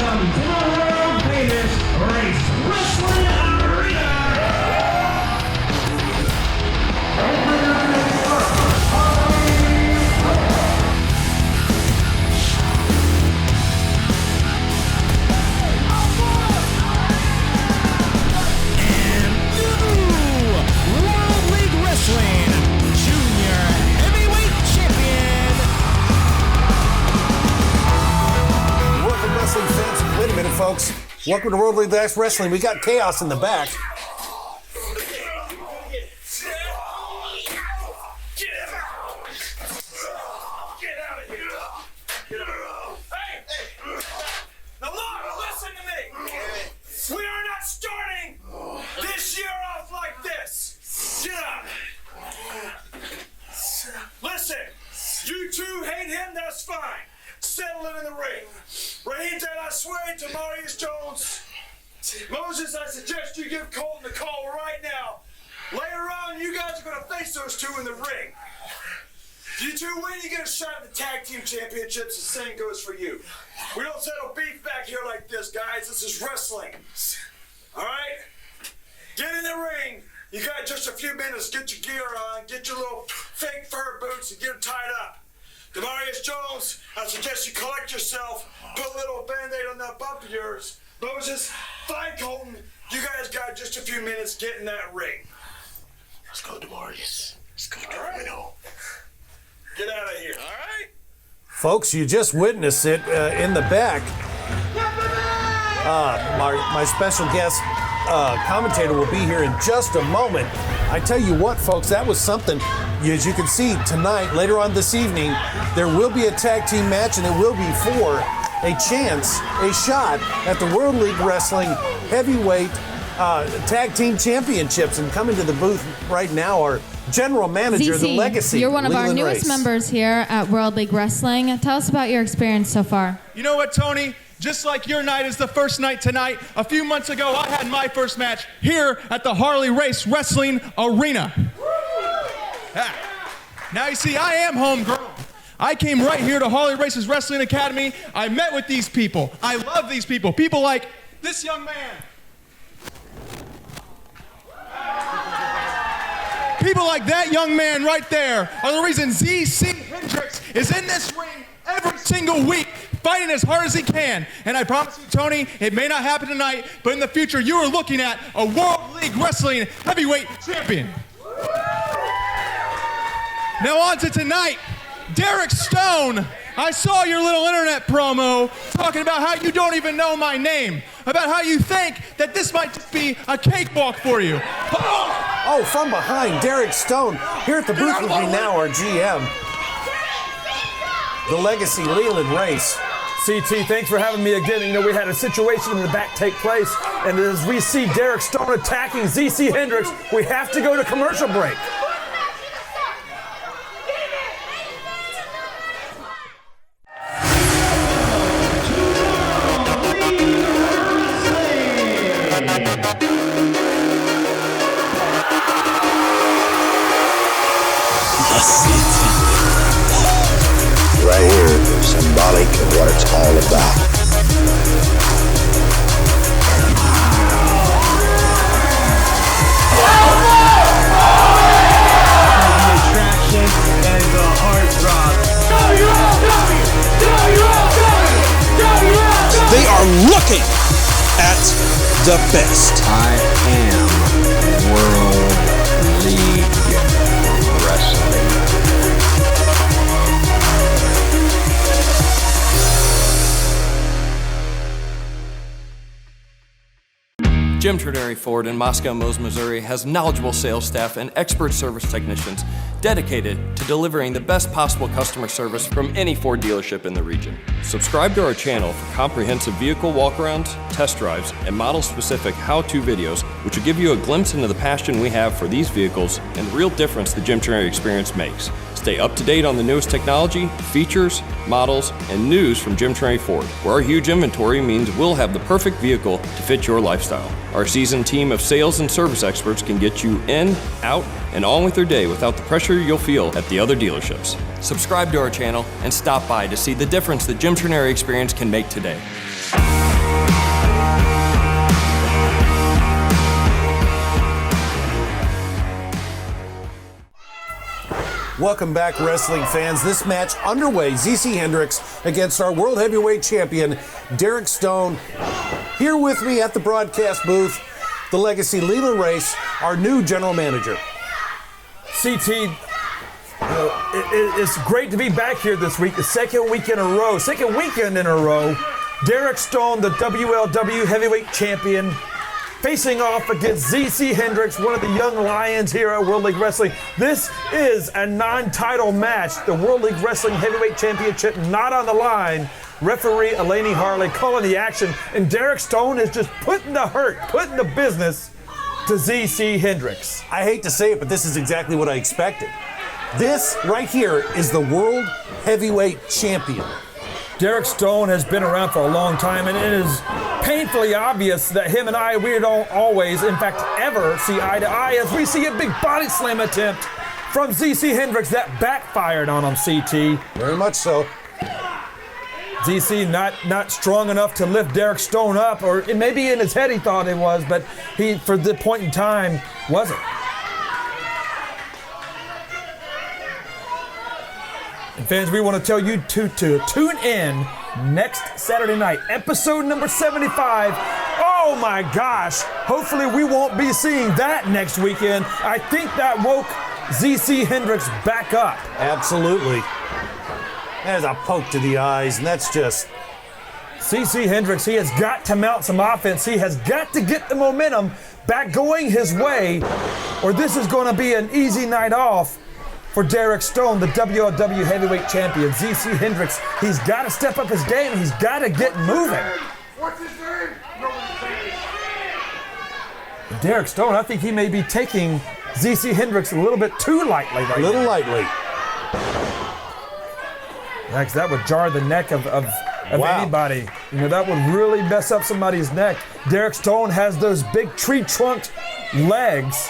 welcome to the world famous Race Wrestling Arena. And World League Wrestling Junior Heavyweight Champion. Welcome, wrestling fans. Wait a minute, folks. Welcome to World League Wrestling. We got chaos in the back. Now look, listen to me. We are not starting this year off like this. Get up. Listen, you two hate him, that's fine. Settle it in the ring. Rahim, Suede, DaMarius Jones. Moses, I suggest you give Colton the call right now. Later on, you guys are going to face those two in the ring. You two win, you get a shot at the tag team championships. The same goes for you. We don't settle beef back here like this, guys. This is wrestling. All right? Get in the ring. You got just a few minutes. Get your gear on. Get your little fake fur boots and get them tied up. DaMarius Jones, I suggest you collect yourself. Put a little Band-Aid on that bump of yours. Moses, find Colton. You guys got just a few minutes. Get in that ring. Let's go, DaMarius. Let's go, Domino. Get out of here. All right? Folks, you just witnessed it in the back. My special guest commentator will be here in just a moment. I tell you what, folks, that was something. As you can see tonight, later on this evening, there will be a tag team match, and it will be for a chance, a shot at the World League Wrestling Heavyweight Tag Team Championships. And coming to the booth right now are General Manager of the Legacy, you're one of our Leland newest Race. members here at World League Wrestling. Tell us about your experience so far. You know what, Tony? Just like your night is the first night tonight, a few months ago, I had my first match here at the Harley Race Wrestling Arena. Ah. Now, you see, I am homegrown. I came right here to Harley Race's Wrestling Academy. I met with these people. I love these people. People like this young man. People like that young man right there are the reason Hendricks is in this ring every single week, fighting as hard as he can. And I promise you, Tony, it may not happen tonight, but in the future, you are looking at a World League Wrestling Heavyweight Champion. Now on to tonight. Derek Stone, I saw your little internet promo talking about how you don't even know my name, about how you think that this might just be a cakewalk for you. Oh, from behind, Derek Stone. Here at the booth with me now, our GM, the Legacy, Leland Race. CT, thanks for having me again. You know, we had a situation in the back take place, and as we see Derek Stone attacking ZC Hendricks, we have to go to commercial break. Right here, symbolic of what it's all about. The attraction and the heartthrob. They are looking at the best. I am World League Wrestling. Jim Trenary Ford in Moscow Mills, Missouri has knowledgeable sales staff and expert service technicians dedicated to delivering the best possible customer service from any Ford dealership in the region. Subscribe to our channel for comprehensive vehicle walkarounds, test drives, and model-specific how-to videos, which will give you a glimpse into the passion we have for these vehicles and the real difference the Jim Trenary experience makes. Stay up to date on the newest technology, features, models, and news from Jim Trenary Ford, where our huge inventory means we'll have the perfect vehicle to fit your lifestyle. Our seasoned team of sales and service experts can get you in, out, and on with your day without the pressure you'll feel at the other dealerships. Subscribe to our channel and stop by to see the difference the Jim Trenary experience can make today. Welcome back, wrestling fans. This match underway, ZC Hendricks against our World Heavyweight Champion, Derek Stone. Here with me at the broadcast booth, the Legacy Leland Race, our new general manager. CT, it's great to be back here this week, the second weekend in a row. Derek Stone, the WLW Heavyweight Champion, facing off against ZC Hendricks, one of the young lions here at World League Wrestling. This is a non-title match. The World League Wrestling Heavyweight Championship not on the line. Referee Elaney Harley calling the action, and Derek Stone is just putting the business to ZC Hendricks. I hate to say it, but this is exactly what I expected. This right here is the World Heavyweight Champion. Derek Stone has been around for a long time, and it is painfully obvious that him and we don't always, in fact, ever see eye to eye as we see a big body slam attempt from ZC Hendricks that backfired on him, CT. Very much so. ZC not strong enough to lift Derek Stone up, or maybe in his head he thought it was, but he, for the point in time, wasn't. And fans, we want to tell you to tune in next Saturday night, episode number 75. Oh my gosh, hopefully we won't be seeing that next weekend. I think that woke ZC Hendricks back up. Absolutely. There's a poke to the eyes, and that's just... ZC Hendricks, he has got to mount some offense. He has got to get the momentum back going his way, or this is going to be an easy night off for Derek Stone, the WLW Heavyweight Champion. ZC Hendricks, he's got to step up his game. He's got to get moving. What's his name? Derek Stone, I think he may be taking ZC Hendricks a little bit too lightly. A little lightly. Next, that would jar the neck of wow. anybody. You know, that would really mess up somebody's neck. Derek Stone has those big tree-trunked legs,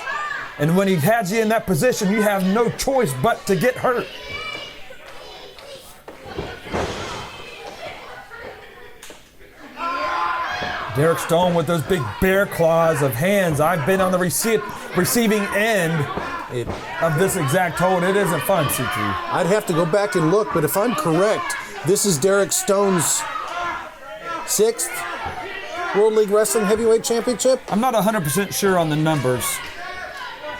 and when he has you in that position, you have no choice but to get hurt. Derek Stone with those big bear claws of hands. I've been on the receiving end of this exact hold. It isn't fun, CT. I'd have to go back and look, but if I'm correct, this is Derek Stone's 6th World League Wrestling Heavyweight Championship? I'm not 100% sure on the numbers.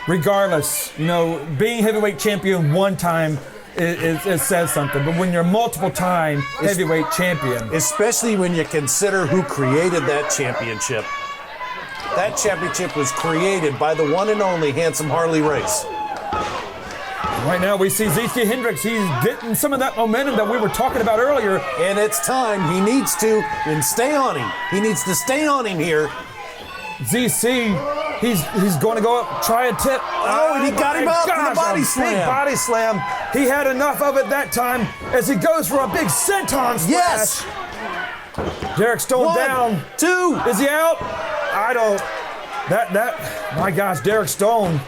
Regardless, you know, being heavyweight champion one time, it says something, but when you're multiple-time heavyweight champion... Especially when you consider who created that championship. That championship was created by the one and only Handsome Harley Race. Right now we see ZC Hendricks. He's getting some of that momentum that we were talking about earlier. And it's time. He needs to, and stay on him. He needs to stay on him here. ZC, he's going to go up, try a tip. Oh, and he got him up for the body slam. Big body slam. He had enough of it that time as he goes for a big senton splash. Yes. Derek Stone 1, down. 2. Is he out? I don't. My gosh, Derek Stone.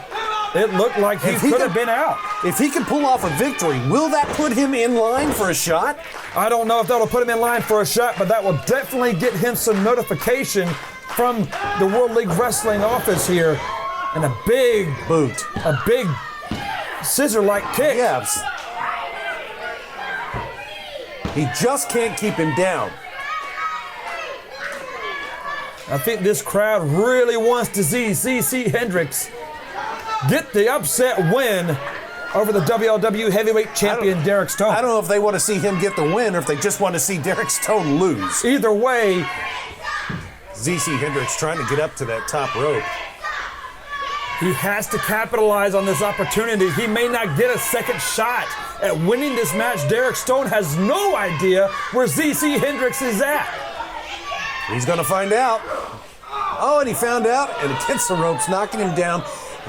It looked like he could have been out. If he can pull off a victory, will that put him in line for a shot? I don't know if that'll put him in line for a shot, but that will definitely get him some notification from the World League Wrestling office here. And a big boot. A big scissor-like kick. Yes. He just can't keep him down. I think this crowd really wants to see ZC Hendricks get the upset win over the WLW Heavyweight Champion Derek Stone. I don't know if they want to see him get the win or if they just want to see Derek Stone lose. Either way, ZC Hendricks trying to get up to that top rope. He has to capitalize on this opportunity. He may not get a second shot at winning this match. Derek Stone has no idea where ZC Hendricks is at. He's going to find out. Oh, and he found out, and against the ropes, knocking him down.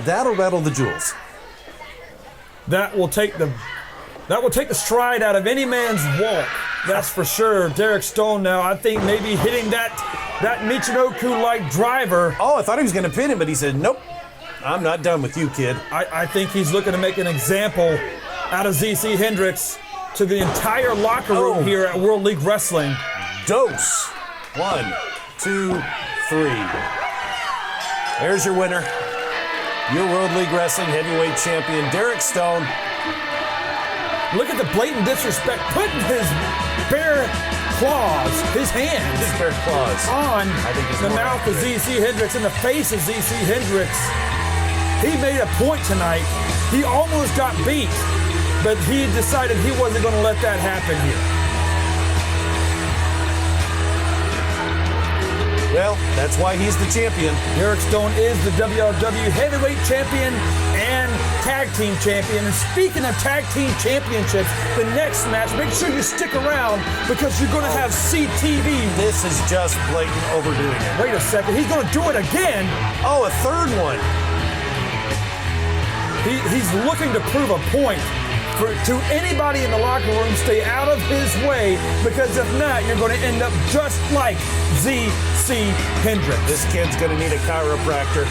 That'll rattle the jewels. That will take the stride out of any man's walk. That's for sure. Derek Stone now, I think maybe hitting that Michinoku-like driver. Oh, I thought he was going to pin him, but he said, nope, I'm not done with you, kid. I think he's looking to make an example out of ZC Hendricks to the entire locker room here at World League Wrestling. Dose. 1, 2, 3. There's your winner. Your World League Wrestling Heavyweight Champion, Derek Stone. Look at the blatant disrespect, putting his bare claws, his hands, on the mouth of ZC Hendricks and the face of ZC Hendricks. He made a point tonight. He almost got beat, but he decided he wasn't going to let that happen here. Well, that's why he's the champion. Derek Stone is the WLW Heavyweight Champion and Tag Team Champion. And speaking of Tag Team Championships, the next match, make sure you stick around because you're going to have CTV. This is just blatant overdoing it. Wait a second, he's going to do it again. Oh, a third one. He's looking to prove a point. To anybody in the locker room, stay out of his way, because if not, you're going to end up just like ZC Hendricks. This kid's going to need a chiropractor.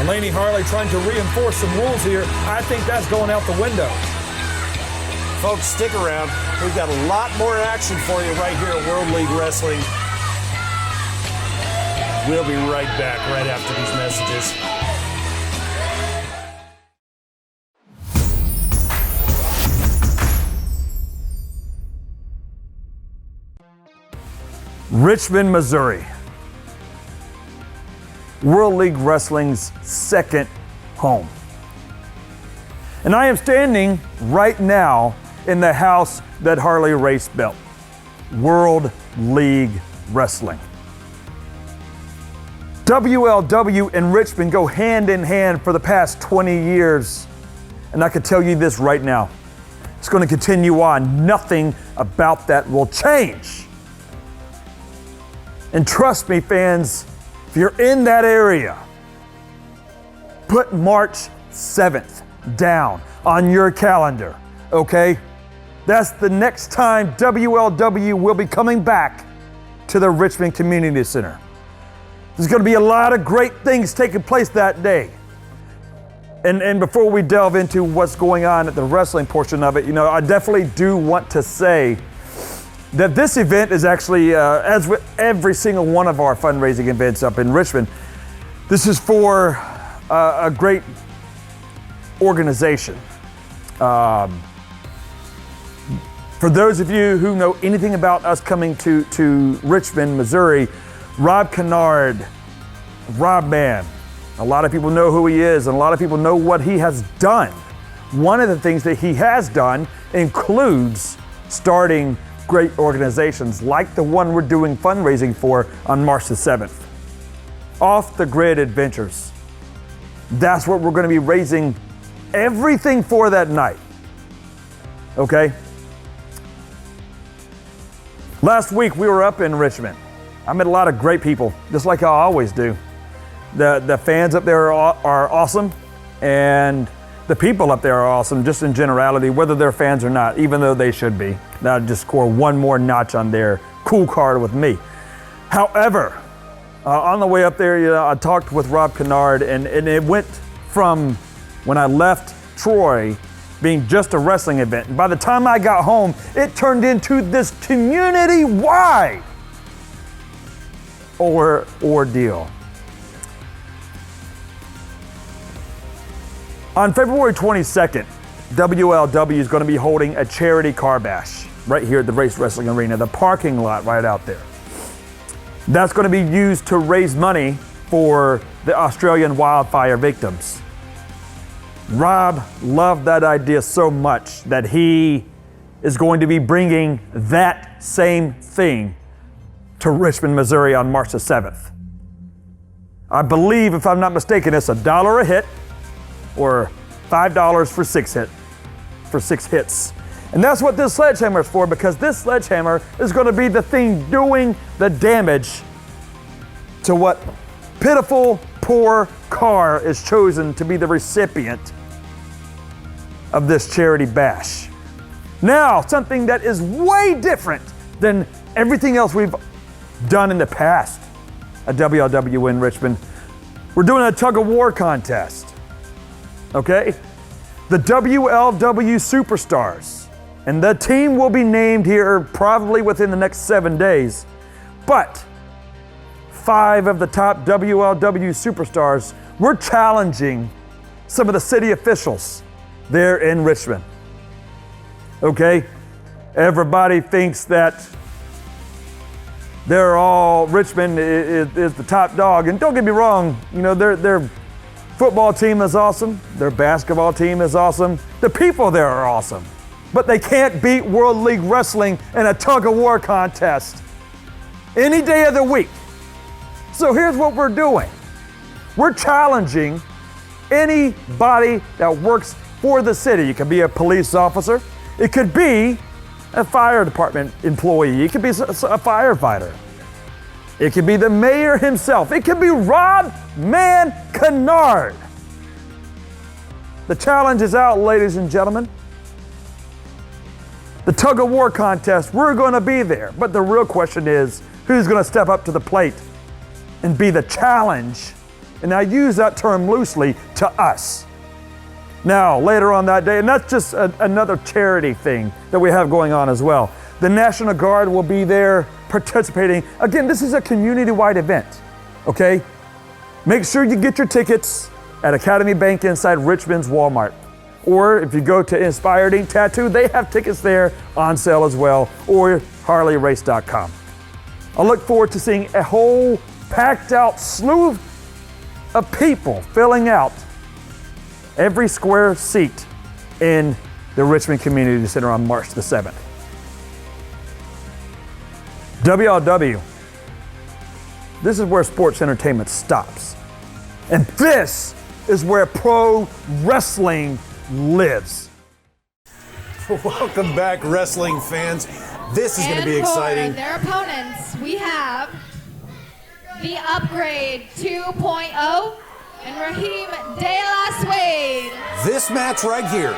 Elaney Harley trying to reinforce some rules here. I think that's going out the window. Folks, stick around. We've got a lot more action for you right here at World League Wrestling. We'll be right back right after these messages. Richmond, Missouri. World League Wrestling's second home. And I am standing right now in the house that Harley Race built. World League Wrestling. WLW and Richmond go hand in hand for the past 20 years. And I can tell you this right now. It's going to continue on. Nothing about that will change. And trust me, fans, if you're in that area, put March 7th down on your calendar, okay? That's the next time WLW will be coming back to the Richmond Community Center. There's going to be a lot of great things taking place that day. And before we delve into what's going on at the wrestling portion of it, you know, I definitely do want to say that this event is actually, as with every single one of our fundraising events up in Richmond, this is for a great organization. For those of you who know anything about us coming to Richmond, Missouri, Rob Kennard, Rob Man, a lot of people know who he is and a lot of people know what he has done. One of the things that he has done includes starting great organizations like the one we're doing fundraising for on March the 7th. Off the Grid Adventures. That's what we're going to be raising everything for that night. Okay? Last week we were up in Richmond. I met a lot of great people, just like I always do. The fans up there are awesome, and the people up there are awesome, just in generality, whether they're fans or not, even though they should be. That'll just score one more notch on their cool card with me. However, on the way up there, you know, I talked with Rob Kennard, and it went from when I left Troy being just a wrestling event. And by the time I got home, it turned into this community-wide ordeal. On February 22nd, WLW is going to be holding a charity car bash right here at the Race Wrestling Arena, the parking lot right out there. That's going to be used to raise money for the Australian wildfire victims. Rob loved that idea so much that he is going to be bringing that same thing to Richmond, Missouri on March the 7th. I believe, if I'm not mistaken, it's $1 a hit, or $5 for six hits. And that's what this sledgehammer is for, because this sledgehammer is going to be the thing doing the damage to what pitiful, poor car is chosen to be the recipient of this charity bash. Now, something that is way different than everything else we've done in the past at WLW in Richmond. We're doing a tug of war contest. Okay? The WLW Superstars. And the team will be named here probably within the next 7 days. But 5 of the top WLW superstars were challenging some of the city officials there in Richmond. Okay? Everybody thinks that Richmond is the top dog. And don't get me wrong, their football team is awesome. Their basketball team is awesome. The people there are awesome. But they can't beat World League Wrestling in a tug-of-war contest any day of the week. So here's what we're doing. We're challenging anybody that works for the city. It could be a police officer. It could be a fire department employee. It could be a firefighter. It could be the mayor himself. It could be Rob Man Kennard. The challenge is out, ladies and gentlemen. The tug-of-war contest, we're going to be there. But the real question is, who's going to step up to the plate and be the challenge? And I use that term loosely, to us. Now, later on that day, and that's just another charity thing that we have going on as well. The National Guard will be there participating. Again, this is a community-wide event, okay? Make sure you get your tickets at Academy Bank inside Richmond's Walmart. Or if you go to Inspired Ink Tattoo, they have tickets there on sale as well, or HarleyRace.com. I look forward to seeing a whole packed out slew of people filling out every square seat in the Richmond Community Center on March the 7th. WLW, this is where sports entertainment stops. And this is where pro wrestling lives. Welcome back, wrestling fans. This is going to be exciting. For their opponents, we have the Upgrade 2.0 and Rahim de la Suede. This match right here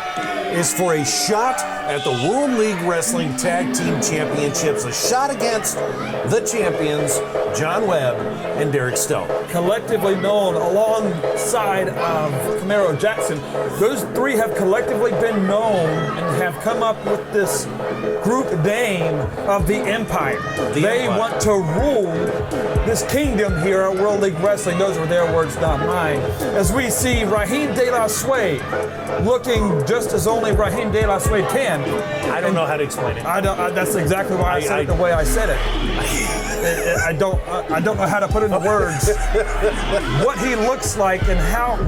is for a shot at the World League Wrestling Tag Team Championships, a shot against the champions, John Webb and Derek Stone. Collectively known alongside of Camaro Jackson, those 3 have collectively been known and have come up with this group name of the Empire. They want to rule this kingdom here at World League Wrestling. Those were their words, not mine. As we see Rahim de la Suede looking just as only Rahim de la Suede can. I don't know how to explain it. That's exactly why I said it the way I said it. I don't know how to put into words what he looks like and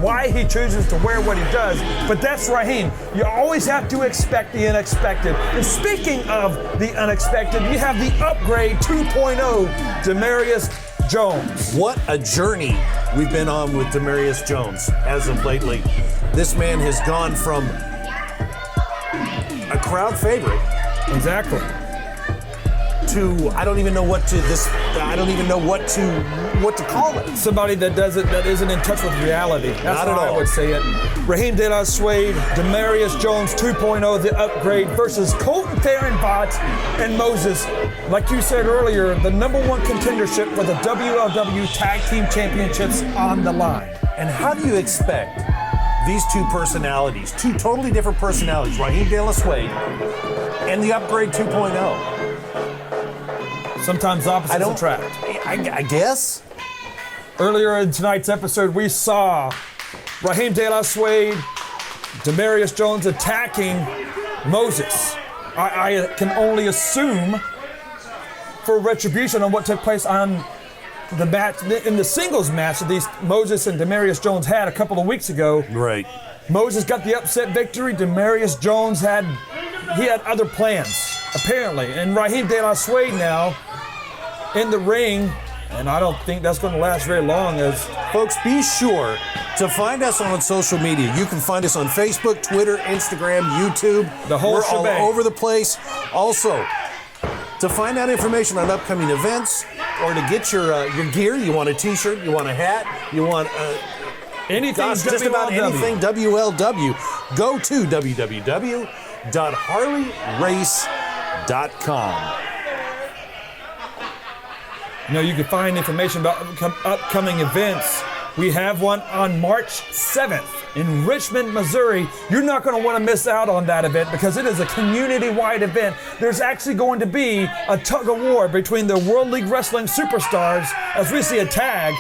why he chooses to wear what he does. But that's Rahim. You always have to expect the unexpected. And speaking of the unexpected, you have the Upgrade 2.0, DaMarius Jones. What a journey we've been on with DaMarius Jones as of lately. This man has gone from a crowd favorite, exactly, to I don't even know what to call it. Somebody that isn't in touch with reality. That's how I would say it. Rahim de la Suede, DaMarius Jones 2.0, the Upgrade versus Colton Theron Vaught and Moses. Like you said earlier, the #1 contendership for the WLW Tag Team Championships on the line. And how do you expect these two personalities, two totally different personalities, Rahim de la Suede and the Upgrade 2.0? Sometimes opposites attract. I guess. Earlier in tonight's episode, we saw Rahim de la Suede, DaMarius Jones attacking Moses. I can only assume for retribution on what took place on the match, in the singles match that these Moses and DaMarius Jones had a couple of weeks ago. Right. Moses got the upset victory. DaMarius Jones had other plans, apparently. And Rahim de la Suede now in the ring, and I don't think that's going to last very long. As folks, be sure to find us on social media. You can find us on Facebook, Twitter, Instagram, YouTube. The whole shebang. We're all over the place. Also, to find out information on upcoming events or to get your gear, you want a t-shirt, you want a hat, you want anything, just about anything WLW, go to www.harleyrace.com. You can find information about upcoming events. We have one on March 7th in Richmond, Missouri. You're not going to want to miss out on that event because it is a community-wide event. There's actually going to be a tug-of-war between the World League Wrestling superstars as we see a tag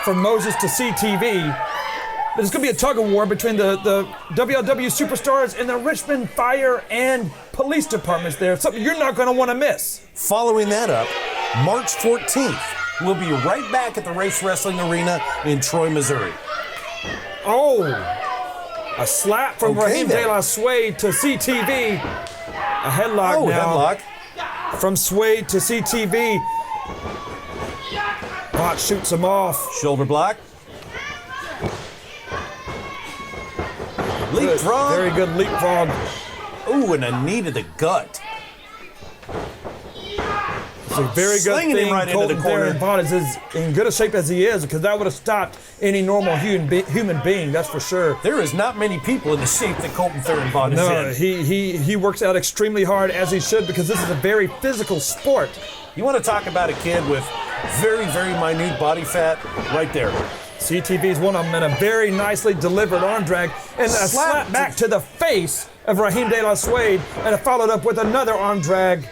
from Moses to CTV. There's going to be a tug-of-war between the WLW superstars and the Richmond Fire and Police Departments there. Something you're not going to want to miss. Following that up, March 14th, we'll be right back at the Race Wrestling Arena in Troy, Missouri. Oh, a slap from Rahim then. De La Suede to CTV. A headlock now. Headlock. From Suede to CTV. Vaught shoots him off. Shoulder block. Leapfrog. Very good leapfrog. Ooh, and a knee to the gut. It's a very good Slinging thing him right into the Colton corner. Theron Vaught is in good a shape as he is, because that would have stopped any normal human being, that's for sure. There is not many people in the shape that Colton Theron Vaught is No, in. he works out extremely hard, as he should, because this is a very physical sport. You want to talk about a kid with very, very minute body fat? Right there. CTV's one of them, and a very nicely delivered arm drag, and a slap back to the face of Rahim De La Suede, and it followed up with another arm drag.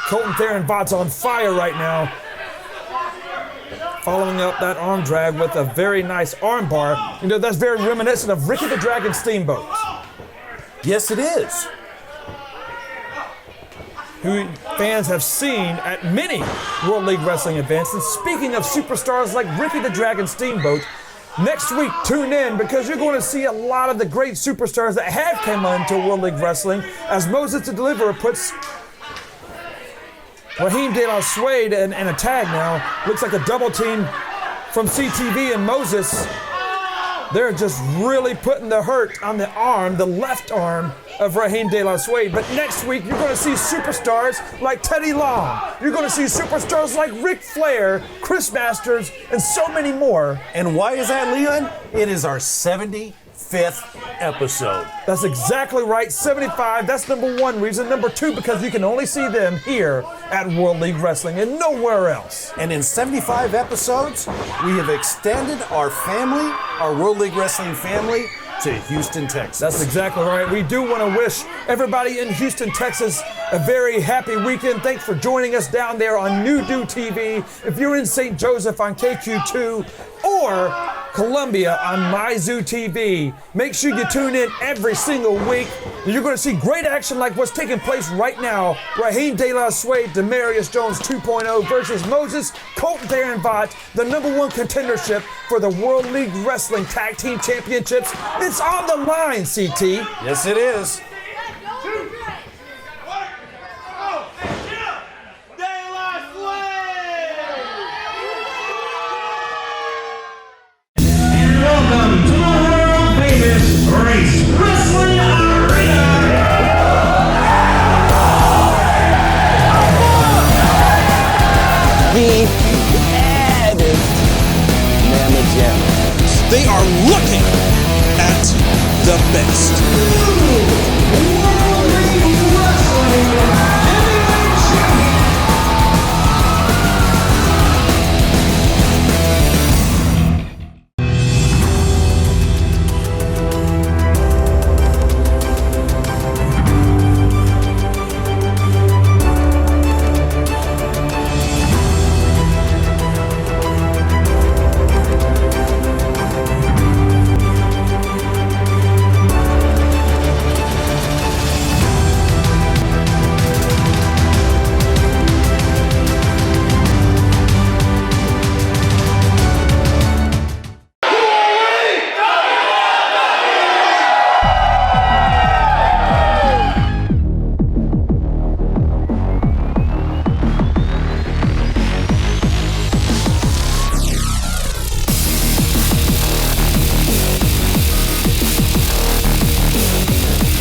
Colton Theron Vaught's on fire right now. Following up that arm drag with a very nice arm bar. You know, that's very reminiscent of Ricky the Dragon Steamboat. Yes, it is. Who fans have seen at many World League Wrestling events. And speaking of superstars like Ricky the Dragon Steamboat, next week tune in because you're going to see a lot of the great superstars that have come on to World League Wrestling as Moses the Deliverer puts Rahim De La Suede in a tag now. Looks like a double team from CTV and Moses. They're just really putting the hurt on the arm, the left arm of Rahim De La Suede. But next week, you're going to see superstars like Teddy Long. You're going to see superstars like Ric Flair, Chris Masters, and so many more. And why is that, Leland? It is our 75th episode. That's exactly right, 75. That's number one reason. Number two, because you can only see them here at World League Wrestling and nowhere else. And in 75 episodes, we have extended our family, our World League Wrestling family, to Houston, Texas. That's exactly right. We do want to wish everybody in Houston, Texas, a very happy weekend. Thanks for joining us down there on New Do TV. If you're in St. Joseph on KQ2 or Columbia on MyZoo TV, make sure you tune in every single week. You're going to see great action like what's taking place right now. Rahim De La Suede, DaMarius Jones 2.0 versus Moses, Colton Theron Vaught, the number one contendership for the World League Wrestling Tag Team Championships. It's on the line, CT. Yes, it is. Welcome to the world famous Race Wrestling Arena. The baddest mamma jammas. They are looking at the best. World League Wrestling Heavyweight Champion.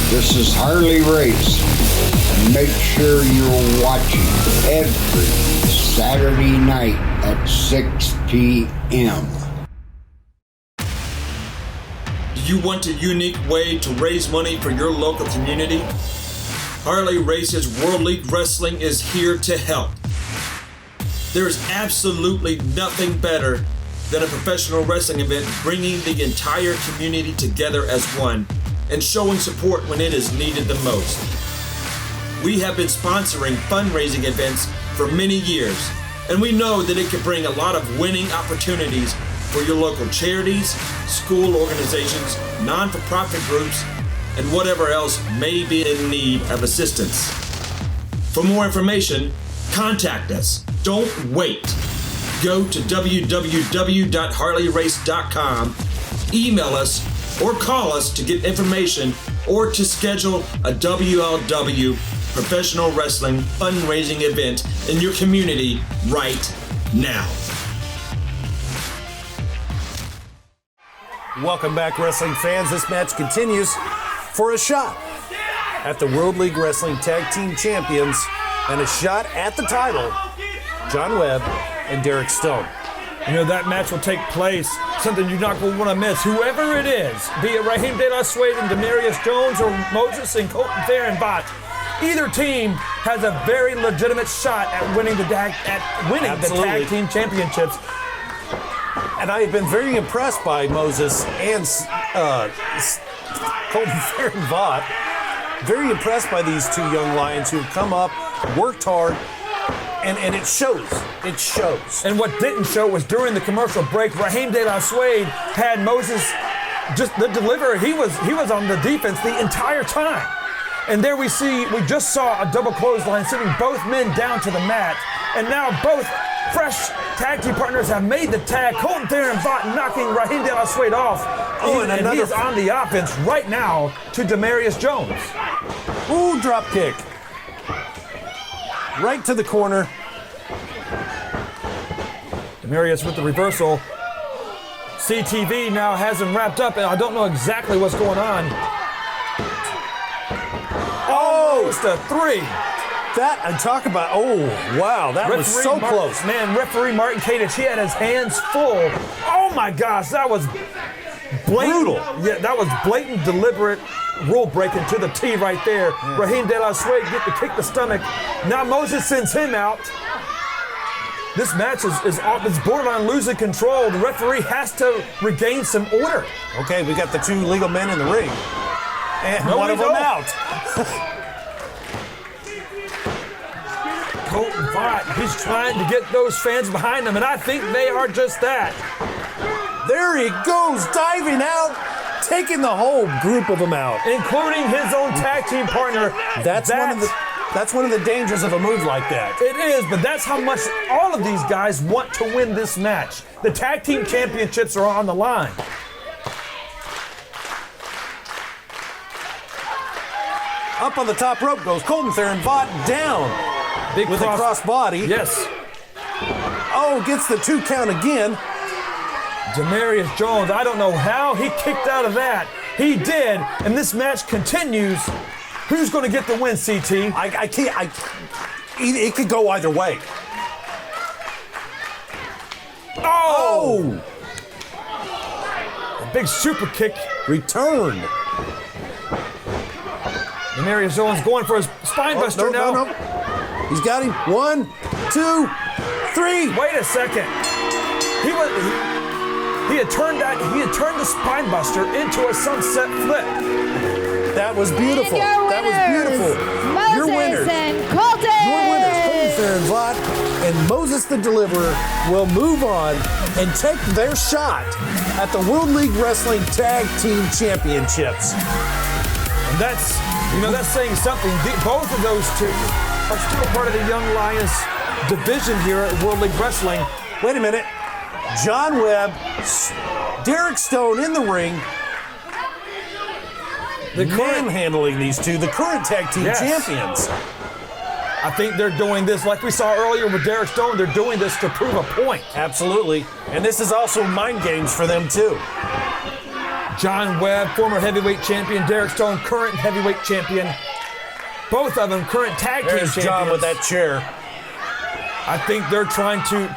This is Harley Race. Make sure you're watching every Saturday night at 6 p.m. Do you want a unique way to raise money for your local community? Harley Race's World League Wrestling is here to help. There's absolutely nothing better than a professional wrestling event bringing the entire community together as one and showing support when it is needed the most. We have been sponsoring fundraising events for many years, and we know that it can bring a lot of winning opportunities for your local charities, school organizations, non-for-profit groups, and whatever else may be in need of assistance. For more information, contact us. Don't wait. Go to www.harleyrace.com, email us, or call us to get information or to schedule a WLW professional wrestling fundraising event in your community right now. Welcome back, wrestling fans. This match continues for a shot at the World League Wrestling Tag Team Champions and a shot at the title, John Webb and Derek Stone. You know, that match will take place, something you're not going to want to miss. Whoever it is, be it Rahim de la Suede and DaMarius Jones or Moses and Colton Theron Vaught, either team has a very legitimate shot at winning the tag team championships. And I have been very impressed by Moses and Colton Theron Vaught. Very impressed by these two young lions who have come up, worked hard, and it shows. It shows. And what didn't show was during the commercial break, Rahim de la Suede had Moses just the deliverer. He was on the defense the entire time. And there we just saw a double clothesline sending both men down to the mat. And now both fresh tag team partners have made the tag. Colton Theron Vaught knocking Rahim de la Suede off. And he is on the offense right now to DaMarius Jones. Ooh, drop kick. Right to the corner. DaMarius with the reversal. CTV now has him wrapped up, and I don't know exactly what's going on. Almost a 3. That, and talk about, oh, wow, that was so close. Man, referee Martin Kadich, he had his hands full. Oh my gosh, that was blatant. Brutal. Yeah, that was blatant, deliberate rule breaking to the T right there. Yeah. Rahim de la Suede get to kick the stomach. Now Moses sends him out. This match is borderline losing control. The referee has to regain some order. Okay, we got the two legal men in the ring. And one of them out. Colton Vaught, he's trying to get those fans behind him, and I think they are just that. There he goes, diving out, taking the whole group of them out. Including his own tag team partner. That's one of the dangers of a move like that. It is, but that's how much all of these guys want to win this match. The tag team championships are on the line. Up on the top rope goes Colton Theron Vaught down. Big with a cross body. Yes. Oh, gets the 2 count again. DaMarius Jones, I don't know how he kicked out of that. He did, and this match continues. Who's going to get the win, CT? I can't. It could go either way. Oh! A big super kick. Returned. DaMarius Jones going for his spine buster now. No. He's got him. 1, 2, 3. Wait a second. He had turned the spine buster into a sunset flip. That was beautiful. That was beautiful. Your winners. And Colton. Your winners, Colton Theron Vaught and Moses the Deliverer, will move on and take their shot at the World League Wrestling Tag Team Championships. And that's saying something. Both of those two are still part of the Young Lions division here at World League Wrestling. Wait a minute. John Webb, Derek Stone in the ring, manhandling these two, the current tag team champions. I think they're doing this, like we saw earlier with Derek Stone, they're doing this to prove a point. Absolutely. And this is also mind games for them, too. John Webb, former heavyweight champion. Derek Stone, current heavyweight champion. Both of them current tag team champions. John with that chair. I think they're trying to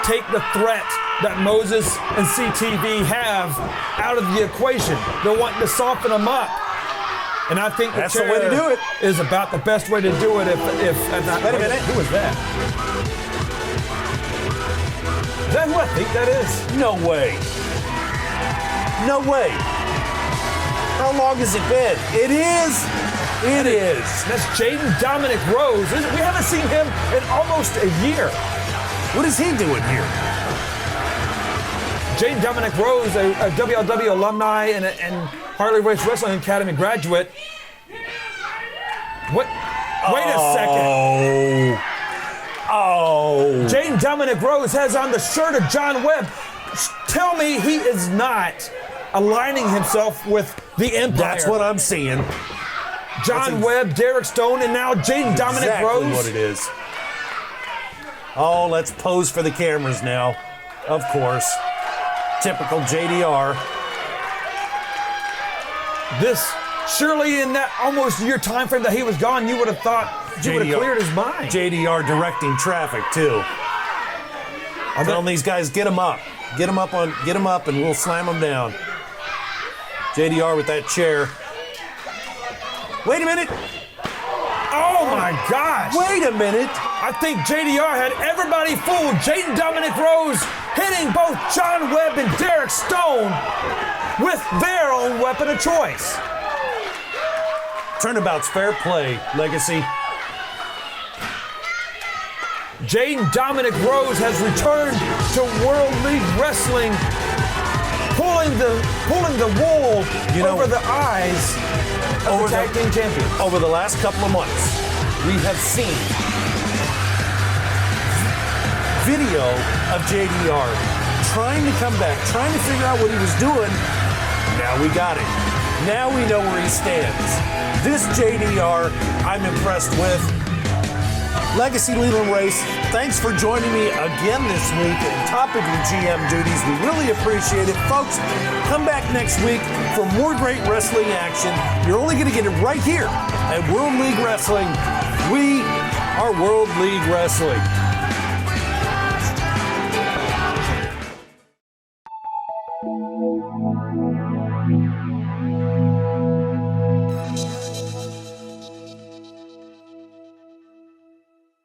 take the threat that Moses and CTV have out of the equation. They're wanting to soften them up. And I think that's the way to do it. Is about the best way to do it. If wait a minute. Who was that? Is that who I think that is. No way. No way. How long has it been? It is. It is. That's Jaden Dominic Rose. We haven't seen him in almost a year. What is he doing here? Jaden Dominic Rose, a WLW alumni and Harley Race Wrestling Academy graduate. What? Wait a second. Oh. Jaden Dominic Rose has on the shirt of John Webb. Tell me he is not aligning himself with the Empire. That's what I'm seeing. John Webb, Derek Stone, and now Jaden Dominic Rose. Exactly what it is. Oh, let's pose for the cameras now. Of course. Typical JDR. This, surely in that almost year time frame that he was gone, you would have thought he would have cleared his mind. JDR directing traffic too. I'm telling these guys, get him up. Get him up, and we'll slam him down. JDR with that chair. Wait a minute. Oh my gosh. Wait a minute. I think JDR had everybody fooled. Jaden Dominic Rose hitting both John Webb and Derek Stone with their own weapon of choice. Turnabout's fair play, Legacy. Jaden Dominic Rose has returned to World League Wrestling, pulling the wool over the eyes of the tag team champions. Over the last couple of months, we have seen video of JDR trying to come back, trying to figure out what he was doing. Now we got it. Now we know where he stands. This JDR, I'm impressed with. Legacy Leland Race, thanks for joining me again this week on top of your GM duties. We really appreciate it. Folks, come back next week for more great wrestling action. You're only going to get it right here at World League Wrestling. We are World League Wrestling.